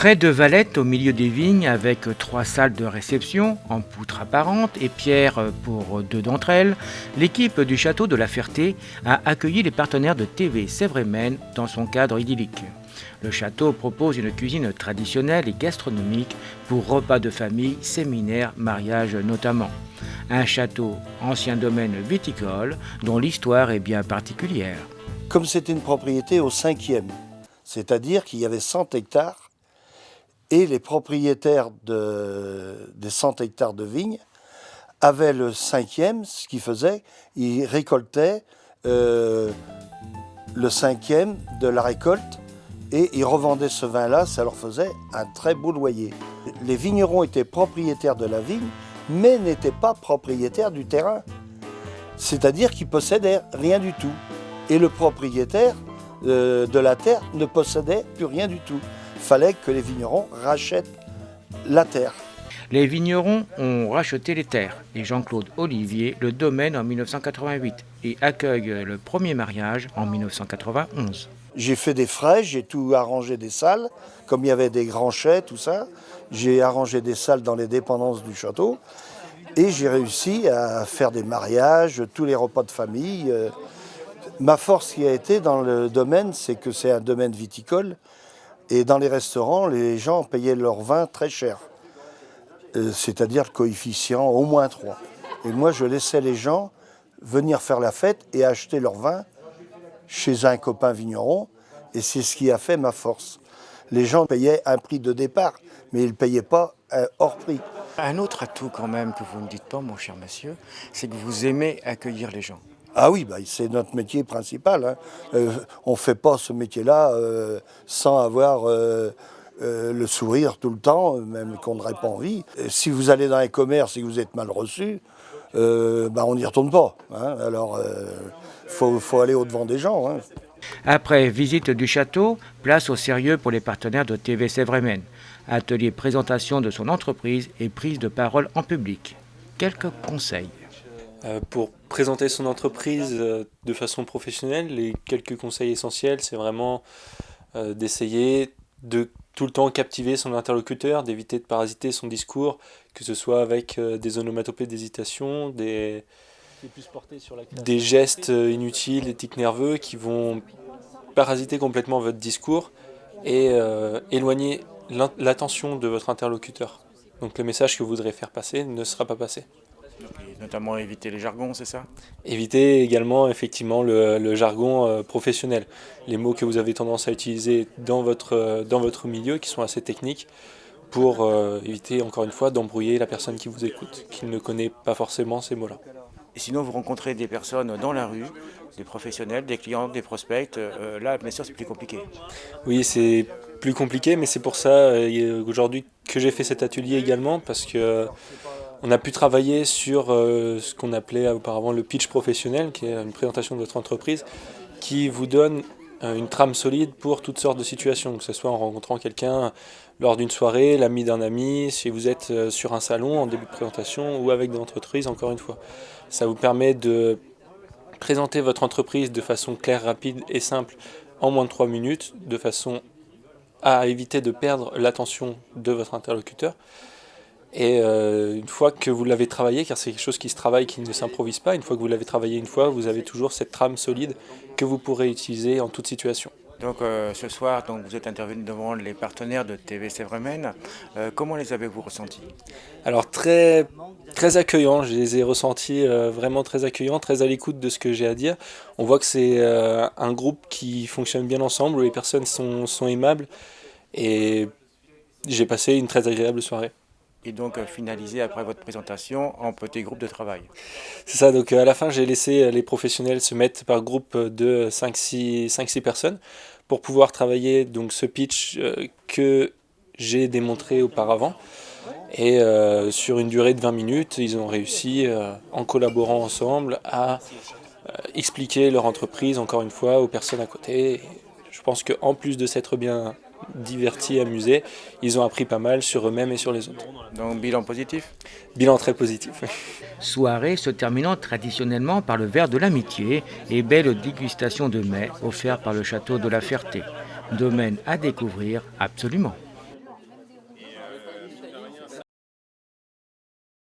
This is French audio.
Près de Valette, au milieu des vignes, avec 3 salles de réception en poutres apparentes et pierre pour 2 d'entre elles, l'équipe du château de la Ferté a accueilli les partenaires de TV Sèvres et Maine dans son cadre idyllique. Le château propose une cuisine traditionnelle et gastronomique pour repas de famille, séminaires, mariages notamment. Un château ancien domaine viticole dont l'histoire est bien particulière. Comme c'était une propriété au 5e, c'est-à-dire qu'il y avait 100 hectares et les propriétaires des 100 hectares de vignes avaient le 5e, ce qu'ils faisaient, ils récoltaient le 5e de la récolte et ils revendaient ce vin-là, ça leur faisait un très beau loyer. Les vignerons étaient propriétaires de la vigne, mais n'étaient pas propriétaires du terrain. C'est-à-dire qu'ils possédaient rien du tout. Et le propriétaire de la terre ne possédait plus rien du tout. Il fallait que les vignerons rachètent la terre. Les vignerons ont racheté les terres et Jean-Claude Olivier le domaine en 1988 et accueille le premier mariage en 1991. J'ai fait des frais, j'ai tout arrangé des salles, comme il y avait des grands chais, tout ça. J'ai arrangé des salles dans les dépendances du château et j'ai réussi à faire des mariages, tous les repas de famille. Ma force qui a été dans le domaine, c'est que c'est un domaine viticole et dans les restaurants, les gens payaient leur vin très cher. C'est-à-dire le coefficient au moins 3. Et moi, je laissais les gens venir faire la fête et acheter leur vin chez un copain vigneron, et c'est ce qui a fait ma force. Les gens payaient un prix de départ, mais ils ne payaient pas hors prix. Un autre atout quand même que vous ne dites pas, mon cher monsieur, c'est que vous aimez accueillir les gens. Ah oui, c'est notre métier principal. Hein. On ne fait pas ce métier-là sans avoir le sourire tout le temps, même qu'on n'aurait pas envie. Et si vous allez dans un commerce et que vous êtes mal reçu, on n'y retourne pas. Hein. Alors, faut aller au-devant des gens. Hein. Après visite du château, place au sérieux pour les partenaires de TV Sèvres et Maine. Atelier présentation de son entreprise et prise de parole en public. Quelques conseils. Pour présenter son entreprise de façon professionnelle, les quelques conseils essentiels, c'est vraiment d'essayer de tout le temps captiver son interlocuteur, d'éviter de parasiter son discours, que ce soit avec des onomatopées d'hésitation, des gestes inutiles, des tics nerveux qui vont parasiter complètement votre discours et éloigner l'attention de votre interlocuteur. Donc le message que vous voudrez faire passer ne sera pas passé. Et notamment éviter les jargons, c'est ça ? Éviter également effectivement le jargon professionnel, les mots que vous avez tendance à utiliser dans votre milieu qui sont assez techniques pour éviter encore une fois d'embrouiller la personne qui vous écoute, qui ne connaît pas forcément ces mots-là. Et sinon, vous rencontrez des personnes dans la rue, des professionnels, des clients, des prospects. Là, bien sûr, c'est plus compliqué. Oui, c'est plus compliqué, mais c'est pour ça aujourd'hui que j'ai fait cet atelier également, parce que on a pu travailler sur ce qu'on appelait auparavant le pitch professionnel, qui est une présentation de votre entreprise, qui vous donne une trame solide pour toutes sortes de situations, que ce soit en rencontrant quelqu'un lors d'une soirée, l'ami d'un ami, si vous êtes sur un salon en début de présentation ou avec votre entreprise, encore une fois. Ça vous permet de présenter votre entreprise de façon claire, rapide et simple en moins de 3 minutes, de façon à éviter de perdre l'attention de votre interlocuteur. Et une fois que vous l'avez travaillé, car c'est quelque chose qui se travaille, qui ne s'improvise pas, une fois que vous l'avez travaillé une fois, vous avez toujours cette trame solide que vous pourrez utiliser en toute situation. Donc ce soir, vous êtes intervenu devant les partenaires de TV Sèvres et Maine. Comment les avez-vous ressentis ? Alors très, très accueillants, je les ai ressentis vraiment très accueillants, très à l'écoute de ce que j'ai à dire. On voit que c'est un groupe qui fonctionne bien ensemble, où les personnes sont aimables et j'ai passé une très agréable soirée. Et donc finaliser après votre présentation en petit groupe de travail. C'est ça, donc à la fin j'ai laissé les professionnels se mettre par groupe de 5-6 personnes pour pouvoir travailler donc ce pitch que j'ai démontré auparavant. Et sur une durée de 20 minutes, ils ont réussi, en collaborant ensemble, à expliquer leur entreprise, encore une fois, aux personnes à côté. Et je pense qu'en plus de s'être bien divertis, amusés, ils ont appris pas mal sur eux-mêmes et sur les autres. Donc bilan positif ? Bilan très positif. Soirée se terminant traditionnellement par le verre de l'amitié et belle dégustation de mets offert par le château de la Ferté. Domaine à découvrir absolument.